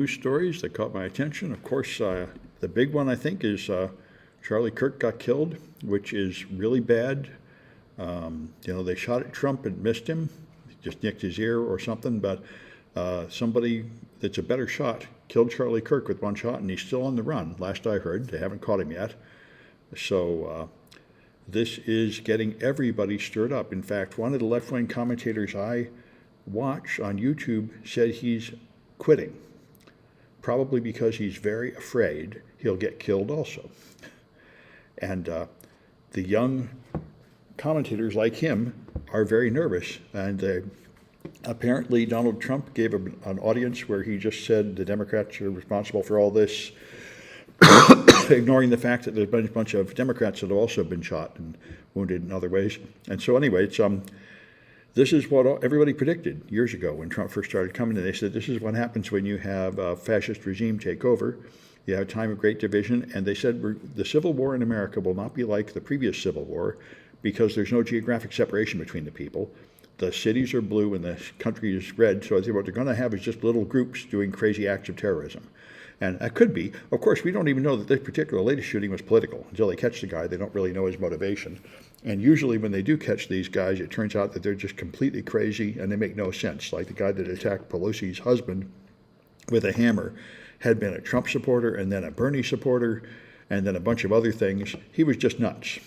News stories that caught my attention. Of course, the big one I think is Charlie Kirk got killed, which is really bad. They shot at Trump and missed him, just nicked his ear or something, but somebody that's a better shot killed Charlie Kirk with one shot, and he's still on the run, last I heard. They haven't caught him yet. So this is getting everybody stirred up. In fact, one of the left-wing commentators I watch on YouTube said he's quitting, probably because he's very afraid he'll get killed also. And the young commentators like him are very nervous. And apparently Donald Trump gave an audience where he just said the Democrats are responsible for all this, ignoring the fact that there's been a bunch of Democrats that have also been shot and wounded in other ways. And so anyway, this is what everybody predicted years ago when Trump first started coming. They said this is what happens when you have a fascist regime take over. You have a time of great division. And they said the Civil War in America will not be like the previous Civil War because there's no geographic separation between the people. The cities are blue and the country is red. So I think what they're going to have is just little groups doing crazy acts of terrorism. And that could be. Of course, we don't even know that this particular latest shooting was political. Until they catch the guy, they don't really know his motivation. And usually when they do catch these guys, it turns out that they're just completely crazy and they make no sense. Like the guy that attacked Pelosi's husband with a hammer had been a Trump supporter and then a Bernie supporter and then a bunch of other things. He was just nuts.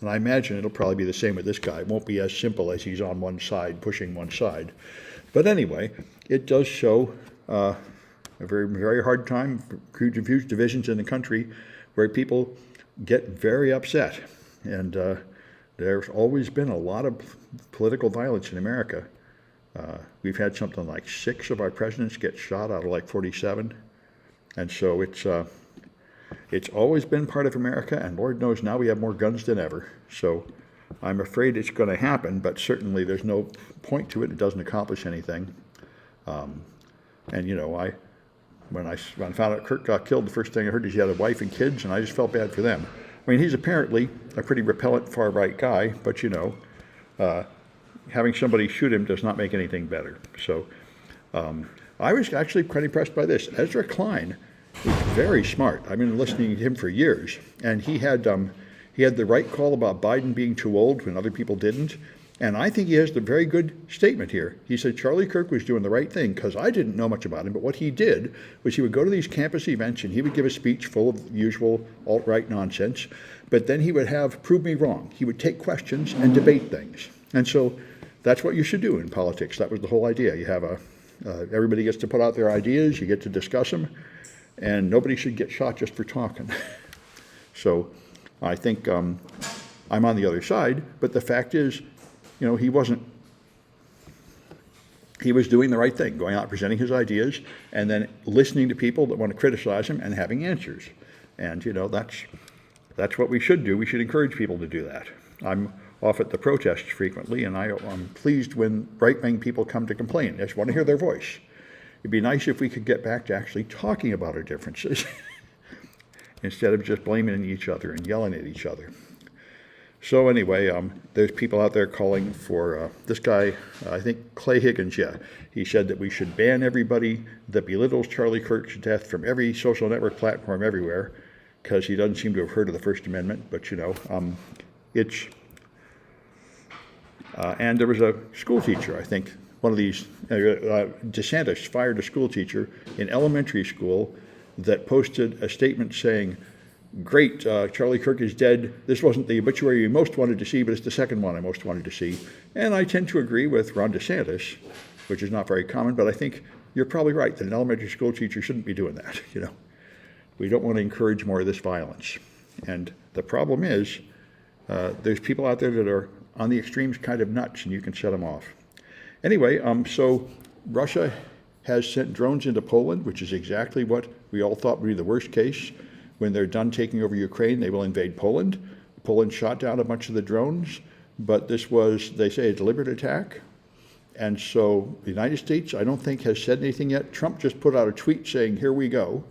And I imagine it'll probably be the same with this guy. It won't be as simple as he's on one side, pushing one side. But anyway, it does show a very, very hard time, huge divisions in the country where people get very upset. And there's always been a lot of political violence in America. We've had something like 6 of our presidents get shot out of like 47. And so it's always been part of America, and Lord knows now we have more guns than ever. So I'm afraid it's going to happen, but certainly there's no point to it. It doesn't accomplish anything. When I found out Kirk got killed, the first thing I heard is he had a wife and kids, and I just felt bad for them. I mean, he's apparently a pretty repellent far-right guy, but having somebody shoot him does not make anything better. So I was actually quite impressed by this. Ezra Klein is very smart. I've been listening to him for years, and he had the right call about Biden being too old when other people didn't. And I think he has the very good statement here. He said Charlie Kirk was doing the right thing because I didn't know much about him, but what he did was he would go to these campus events and he would give a speech full of the usual alt-right nonsense, but then he would have prove me wrong. He would take questions and debate things. And so that's what you should do in politics. That was the whole idea. You have everybody gets to put out their ideas, you get to discuss them, and nobody should get shot just for talking. So I think I'm on the other side, but the fact is, he was doing the right thing, going out presenting his ideas and then listening to people that want to criticize him and having answers. And, that's what we should do. We should encourage people to do that. I'm off at the protests frequently, and I'm pleased when right-wing people come to complain. I just want to hear their voice. It'd be nice if we could get back to actually talking about our differences instead of just blaming each other and yelling at each other. So anyway, there's people out there calling for this guy, I think Clay Higgins, he said that we should ban everybody that belittles Charlie Kirk's death from every social network platform everywhere because he doesn't seem to have heard of the First Amendment, but and there was a school teacher, I think, one of these, DeSantis fired a school teacher in elementary school that posted a statement saying, "Great, Charlie Kirk is dead. This wasn't the obituary you most wanted to see, but it's the second one I most wanted to see." And I tend to agree with Ron DeSantis, which is not very common, but I think you're probably right that an elementary school teacher shouldn't be doing that. We don't want to encourage more of this violence. And the problem is there's people out there that are on the extremes kind of nuts, and you can set them off. Anyway, so Russia has sent drones into Poland, which is exactly what we all thought would be the worst case. When they're done taking over Ukraine, they will invade Poland. Poland shot down a bunch of the drones, but this was, they say, a deliberate attack. And so the United States, I don't think, has said anything yet. Trump just put out a tweet saying, "Here we go,"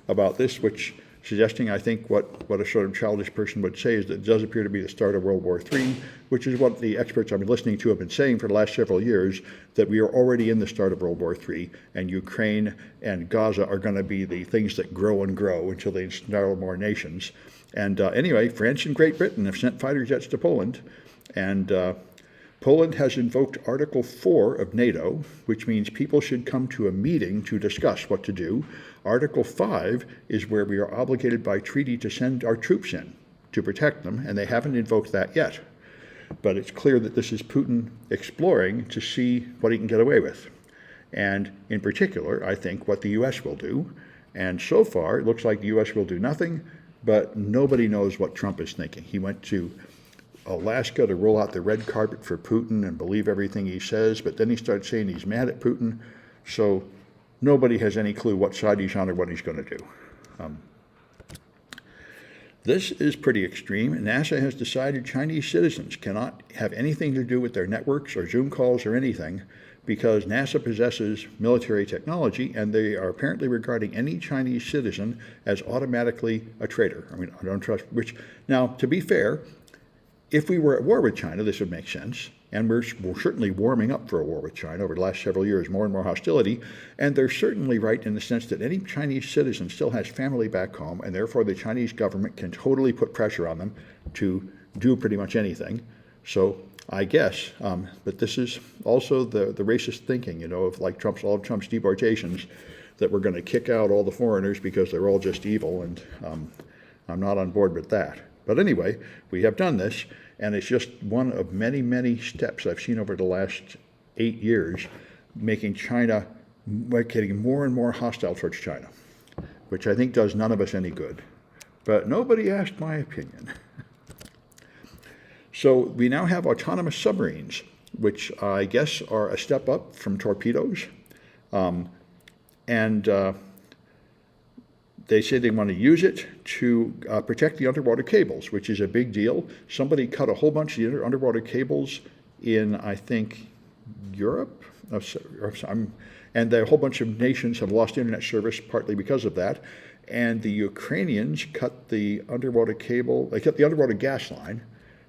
about this, which suggesting, I think, what a sort of childish person would say is that it does appear to be the start of World War III, which is what the experts I've been listening to have been saying for the last several years, that we are already in the start of World War III, and Ukraine and Gaza are going to be the things that grow and grow until they snarl more nations. And anyway, France and Great Britain have sent fighter jets to Poland, and Poland has invoked Article 4 of NATO, which means people should come to a meeting to discuss what to do. Article 5 is where we are obligated by treaty to send our troops in to protect them, and they haven't invoked that yet. But it's clear that this is Putin exploring to see what he can get away with. And in particular, I think what the U.S. will do. And so far, it looks like the U.S. will do nothing, but nobody knows what Trump is thinking. He went to Alaska to roll out the red carpet for Putin and believe everything he says, but then he started saying he's mad at Putin, so nobody has any clue what side he's on or what he's going to do. This is pretty extreme. NASA has decided Chinese citizens cannot have anything to do with their networks or Zoom calls or anything because NASA possesses military technology, and they are apparently regarding any Chinese citizen as automatically a traitor. I mean, I don't trust which. Now, to be fair, if we were at war with China, this would make sense. And we're certainly warming up for a war with China over the last several years, more and more hostility. And they're certainly right in the sense that any Chinese citizen still has family back home, and therefore the Chinese government can totally put pressure on them to do pretty much anything. So I guess, but this is also the racist thinking, of like all of Trump's deportations, that we're going to kick out all the foreigners because they're all just evil, and I'm not on board with that. But anyway, we have done this, and it's just one of many, many steps I've seen over the last 8 years, making China, getting more and more hostile towards China, which I think does none of us any good. But nobody asked my opinion. So we now have autonomous submarines, which I guess are a step up from torpedoes. They say they want to use it to protect the underwater cables, which is a big deal. Somebody cut a whole bunch of the underwater cables in, I think, Europe, and a whole bunch of nations have lost internet service partly because of that. And the Ukrainians cut the underwater cable, they cut the underwater gas line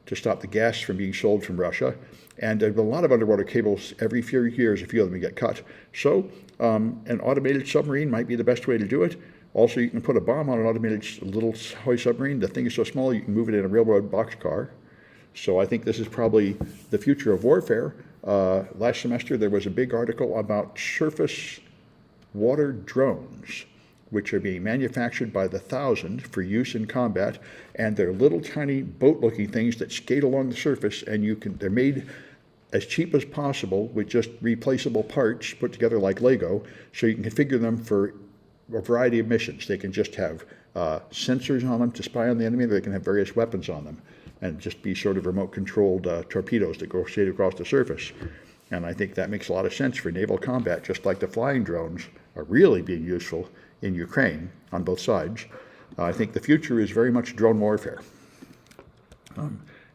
to stop the gas from being sold from Russia. And there have been a lot of underwater cables every few years, a few of them get cut. So an automated submarine might be the best way to do it. Also, you can put a bomb on an automated little toy submarine. The thing is so small you can move it in a railroad boxcar. So I think this is probably the future of warfare. Last semester there was a big article about surface water drones, which are being manufactured by the thousand for use in combat, and they're little tiny boat-looking things that skate along the surface, and they're made as cheap as possible with just replaceable parts put together like Lego, so you can configure them for a variety of missions. They can just have sensors on them to spy on the enemy, or they can have various weapons on them and just be sort of remote-controlled torpedoes that go straight across the surface. And I think that makes a lot of sense for naval combat, just like the flying drones are really being useful in Ukraine on both sides. I think the future is very much drone warfare.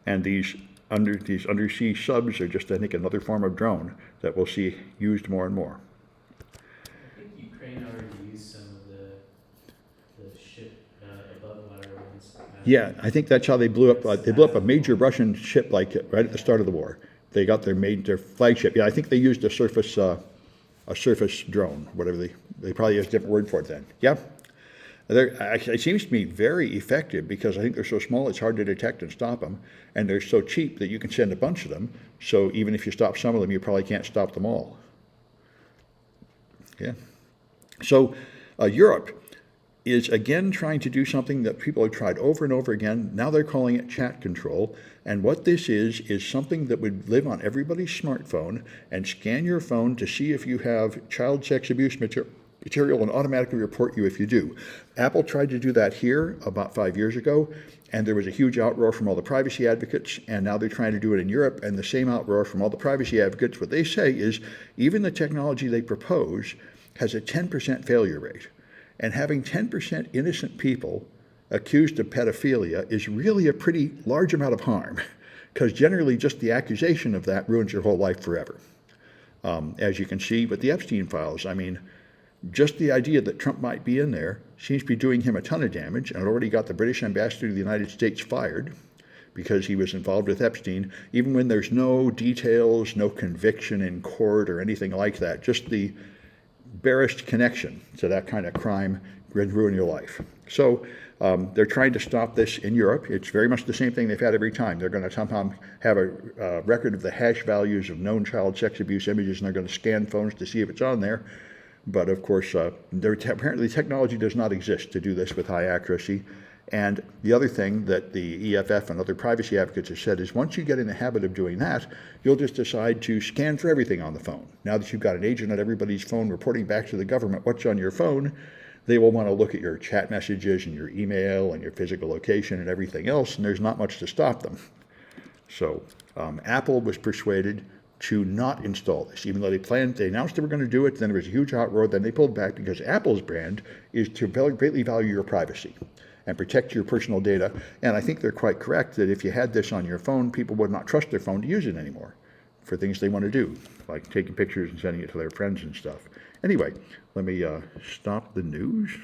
And these undersea subs are just, I think, another form of drone that we'll see used more and more. I think Ukraine already used some of the ship above water ones. Yeah, I think that's how they blew up. They blew up a major Russian ship right at the start of the war. They got their flagship. Yeah, I think they used a surface drone, whatever they probably have a different word for it then. Yeah. It seems to me very effective because I think they're so small it's hard to detect and stop them, and they're so cheap that you can send a bunch of them, so even if you stop some of them, you probably can't stop them all. Yeah. So Europe is again trying to do something that people have tried over and over again. Now they're calling it chat control, and what this is something that would live on everybody's smartphone and scan your phone to see if you have child sex abuse material and automatically report you if you do. Apple tried to do that here about 5 years ago, and there was a huge outroar from all the privacy advocates, and now they're trying to do it in Europe, and the same outroar from all the privacy advocates. What they say is even the technology they propose has a 10% failure rate, and having 10% innocent people accused of pedophilia is really a pretty large amount of harm, because generally just the accusation of that ruins your whole life forever. As you can see with the Epstein files, I mean, just the idea that Trump might be in there seems to be doing him a ton of damage, and it already got the British ambassador to the United States fired because he was involved with Epstein, even when there's no details, no conviction in court or anything like that, just the barest connection to that kind of crime can ruin your life. So they're trying to stop this in Europe. It's very much the same thing they've had every time. They're going to somehow have a record of the hash values of known child sex abuse images, and they're going to scan phones to see if it's on there. But of course, apparently technology does not exist to do this with high accuracy. And the other thing that the EFF and other privacy advocates have said is once you get in the habit of doing that, you'll just decide to scan for everything on the phone. Now that you've got an agent at everybody's phone reporting back to the government what's on your phone, they will want to look at your chat messages and your email and your physical location and everything else, and there's not much to stop them. So Apple was persuaded to not install this, even though they announced they were going to do it. Then there was a huge outroar. Then they pulled back because Apple's brand is to greatly value your privacy and protect your personal data. And I think they're quite correct that if you had this on your phone, people would not trust their phone to use it anymore for things they want to do, like taking pictures and sending it to their friends and stuff. Anyway, let me stop the news.